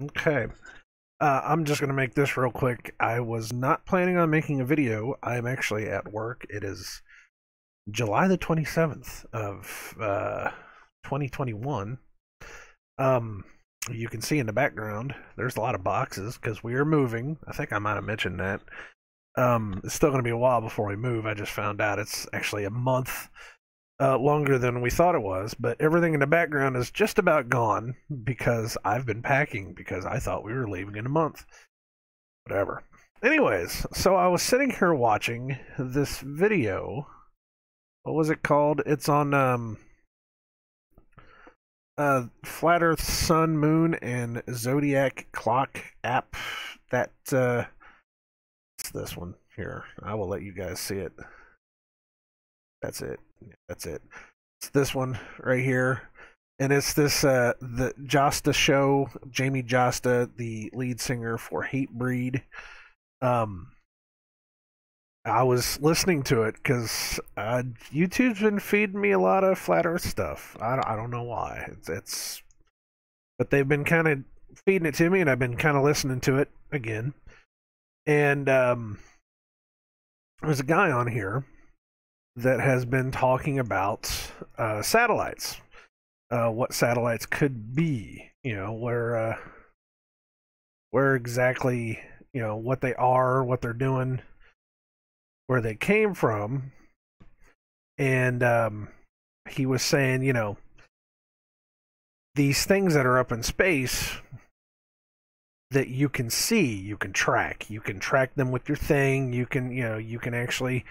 Okay. I'm just going to make this real quick. I was not planning on making a video. I'm actually at work. It is July the 27th of 2021. Um, you can see in the background, there's a lot of boxes because we are moving. I think I might have mentioned that. It's still going to be a while before we move. I just found out it's actually a month longer than we thought it was, but everything in the background is just about gone because I've been packing because I thought we were leaving in a month. Whatever. Anyways, so I was sitting here watching this video. What was it called? It's on Flat Earth Sun Moon and Zodiac Clock app. That it's this one here. I will let you guys see it. That's it. That's it. It's this one right here. And it's this the Josta show, Jamie Josta, the lead singer for Hatebreed. I was listening to it because YouTube's been feeding me a lot of flat Earth stuff. I don't know why. But they've been kind of feeding it to me, and I've been kind of listening to it again. And there's a guy on here that has been talking about satellites, what satellites could be, where exactly, what they are, what they're doing, where they came from. And he was saying, these things that are up in space that you can see, you can track them with your thing. You can actually,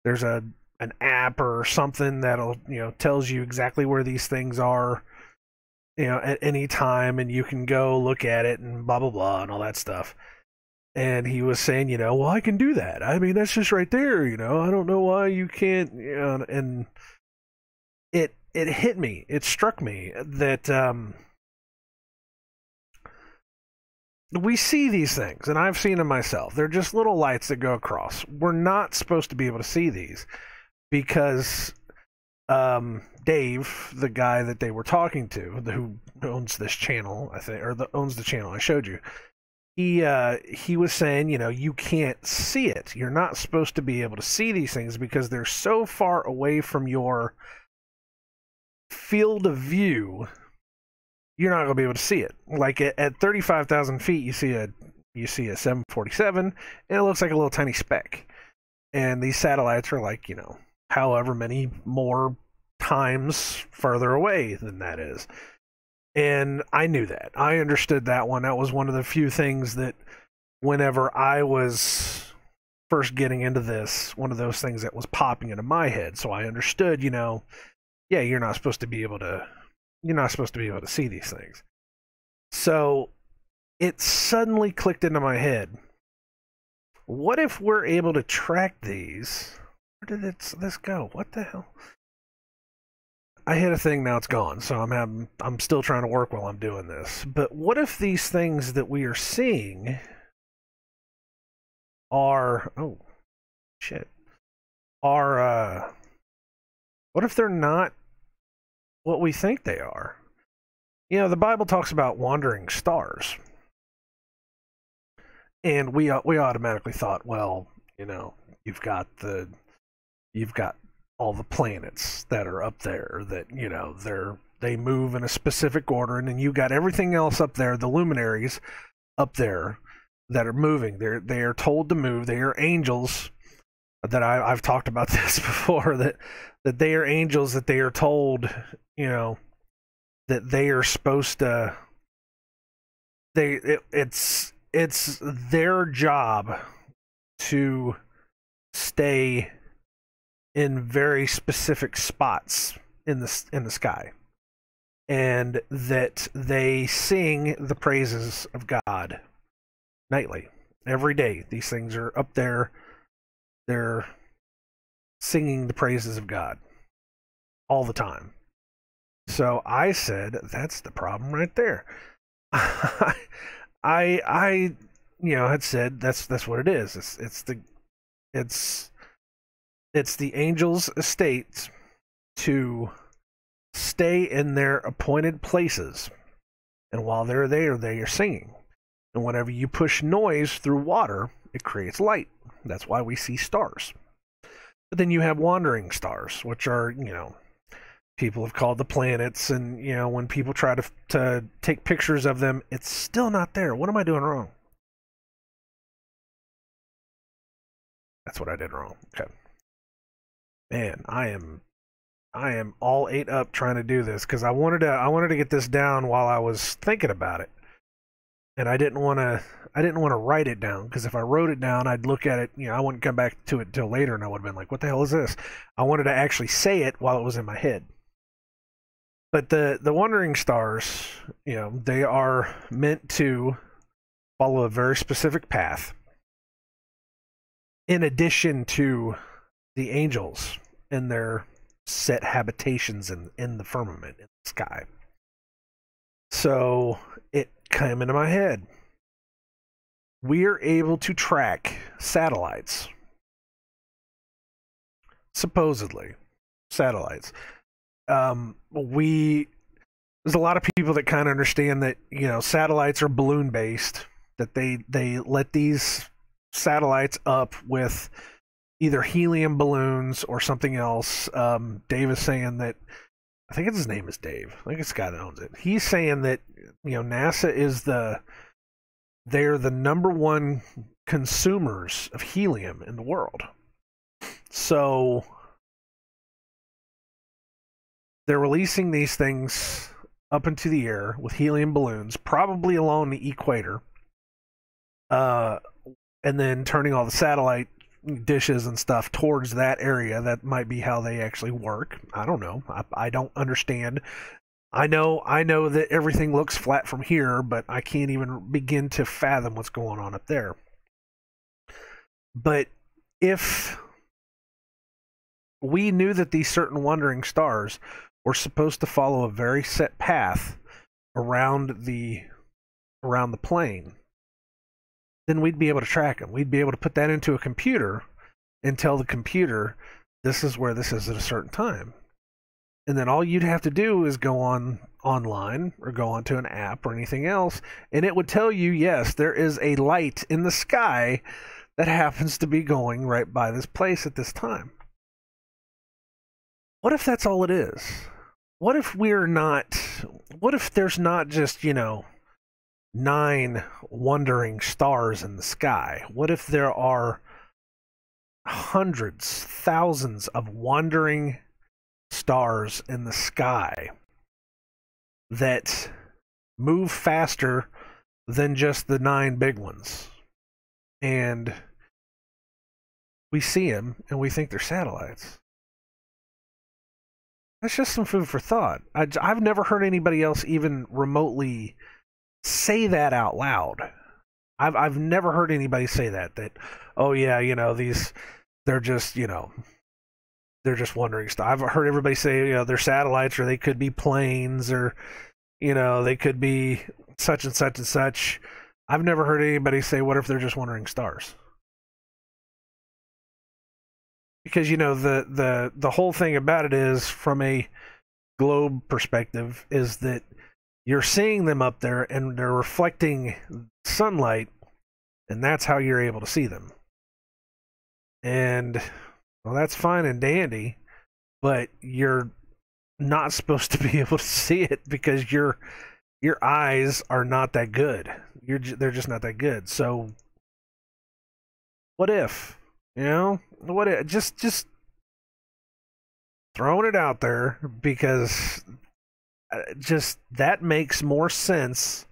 there's an app or something that'll, tells you exactly where these things are, at any time, and you can go look at it and blah blah blah and all that stuff. And he was saying, well, I can do that. I mean, that's just right there, I don't know why you can't, and it hit me, it struck me that we see these things, and I've seen them myself. They're just little lights that go across. We're not supposed to be able to see these because Dave, the guy that they were talking to, who owns this channel, I think, or owns the channel I showed you, he was saying, you can't see it. You're not supposed to be able to see these things because they're so far away from your field of view. You're not going to be able to see it. Like at 35,000 feet, you see a 747, and it looks like a little tiny speck. And these satellites are like, however many more times further away than that is. And I knew that. I understood that one. That was one of the few things that whenever I was first getting into this, one of those things that was popping into my head. So I understood, yeah, you're not supposed to be able to see these things. So it suddenly clicked into my head. What if we're able to track these? Where did this go? What the hell? I hit a thing, now it's gone. So I'm still trying to work while I'm doing this. But what if these things that we are seeing are what if they're not what we think they are? The Bible talks about wandering stars. And we automatically thought, well, you've got all the planets that are up there that they move in a specific order, and then you got everything else up there, the luminaries up there that are moving. They are told to move. They are angels. That I've talked about this before. That they are angels. That they are told, that they are supposed to. It's their job to stay in very specific spots in the sky, and that they sing the praises of God nightly, every day. These things are up there. They're singing the praises of God all the time. So I said, that's the problem right there. I had said that's what it is. It's the angels' estate to stay in their appointed places And while they're there, they are singing. And whenever you push noise through water, it creates light. That's why we see stars. But then you have wandering stars, which are, people have called the planets, and, when people try to take pictures of them, it's still not there. What am I doing wrong? That's what I did wrong. Okay. Man, I am all ate up trying to do this because I wanted to get this down while I was thinking about it. And I didn't want to write it down, because if I wrote it down, I'd look at it, I wouldn't come back to it until later, and I would have been like, what the hell is this? I wanted to actually say it while it was in my head. But the wandering stars, they are meant to follow a very specific path, in addition to the angels and their set habitations in the firmament, in the sky. So it came into my head. We're able to track satellites. Supposedly. Satellites. There's a lot of people that kind of understand that, satellites are balloon based, that they let these satellites up with either helium balloons or something else. Dave is saying that, I think his name is Dave. I think it's the guy that owns it. He's saying that, NASA is they're the number one consumers of helium in the world. So they're releasing these things up into the air with helium balloons, probably along the equator, and then turning all the satellite dishes and stuff towards that area. That might be how they actually work. I don't know. I don't understand. I know that everything looks flat from here, but I can't even begin to fathom what's going on up there. But if we knew that these certain wandering stars were supposed to follow a very set path around the plane, then we'd be able to track them. We'd be able to put that into a computer and tell the computer, this is where this is at a certain time. And then all you'd have to do is go online or go onto an app or anything else, and it would tell you, yes, there is a light in the sky that happens to be going right by this place at this time. What if that's all it is? What if there's not just, 9 wandering stars in the sky? What if there are hundreds, thousands of wandering stars in the sky that move faster than just the 9 big ones? And we see them and we think they're satellites. That's just some food for thought. I've never heard anybody else even remotely say that out loud. I've never heard anybody say that oh yeah, they're just wandering stuff. I've heard everybody say, they're satellites, or they could be planes, or they could be such and such and such. I've never heard anybody say, what if they're just wandering stars? Because the whole thing about it is, from a globe perspective, is that you're seeing them up there and they're reflecting sunlight, and that's how you're able to see them. And well, that's fine and dandy, but you're not supposed to be able to see it because your eyes are not that good. They're just not that good. So what if? What if, just throwing it out there, because just that makes more sense.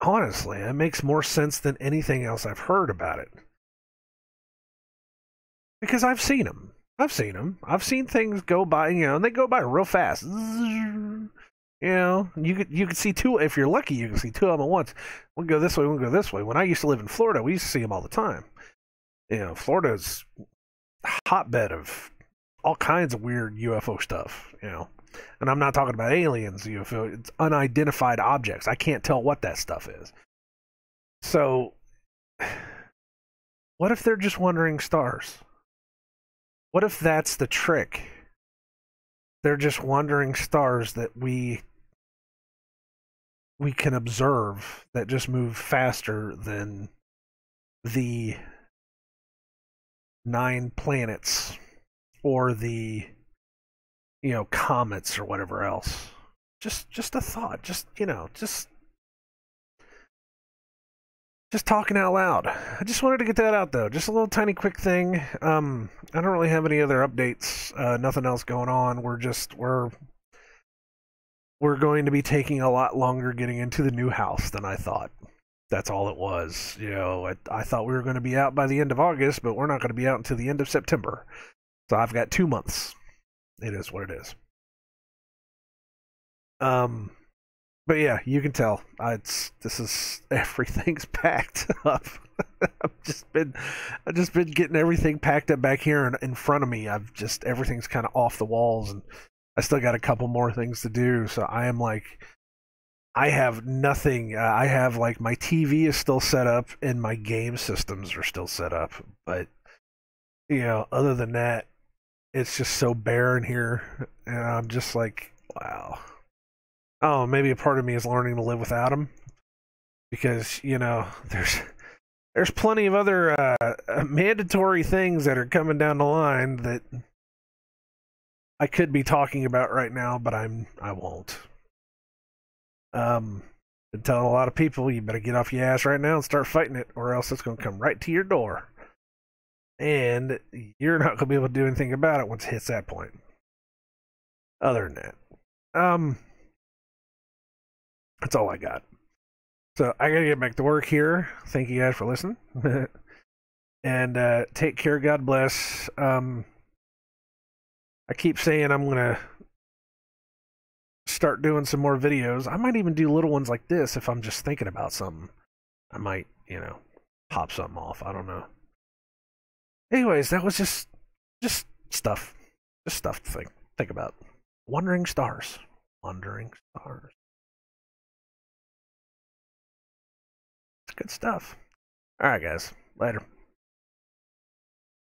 Honestly, it makes more sense than anything else I've heard about it. Because I've seen them. I've seen things go by, and they go by real fast. You could see 2, if you're lucky, you can see 2 of them at once. One go this way, one go this way. When I used to live in Florida, we used to see them all the time. Florida's a hotbed of all kinds of weird UFO stuff, And I'm not talking about aliens, UFO. It's unidentified objects. I can't tell what that stuff is. So, what if they're just wandering stars? What if that's the trick? They're just wandering stars that we we can observe that just move faster than the 9 planets or the, you know, comets or whatever else. Just a thought. Just, you know, just talking out loud. I just wanted to get that out though. Just a little tiny quick thing. I don't really have any other updates. Nothing else going on. We're going to be taking a lot longer getting into the new house than I thought. That's all it was. You know, I thought we were going to be out by the end of August, but we're not going to be out until the end of September. So I've got 2 months. It is what it is. But yeah, you can tell. Everything's packed up. I've just been getting everything packed up back here in front of me. Everything's kind of off the walls, and I still got a couple more things to do. So I am like, I have nothing. I have like my TV is still set up and my game systems are still set up, but you know, other than that, it's just so bare in here, and I'm just like, wow. Oh, maybe a part of me is learning to live without him, because you know there's plenty of other mandatory things that are coming down the line that I could be talking about right now, but I won't. Been telling a lot of people, you better get off your ass right now and start fighting it, or else it's going to come right to your door, and you're not going to be able to do anything about it once it hits that point. Other than that, that's all I got. So I gotta get back to work here. Thank you guys for listening. And take care. God bless. I keep saying I'm gonna start doing some more videos. I might even do little ones like this if I'm just thinking about something. I might, you know, pop something off. I don't know. Anyways, that was just stuff. Just stuff to think about. Wandering stars. Wandering stars. Good stuff. All right, guys. Later.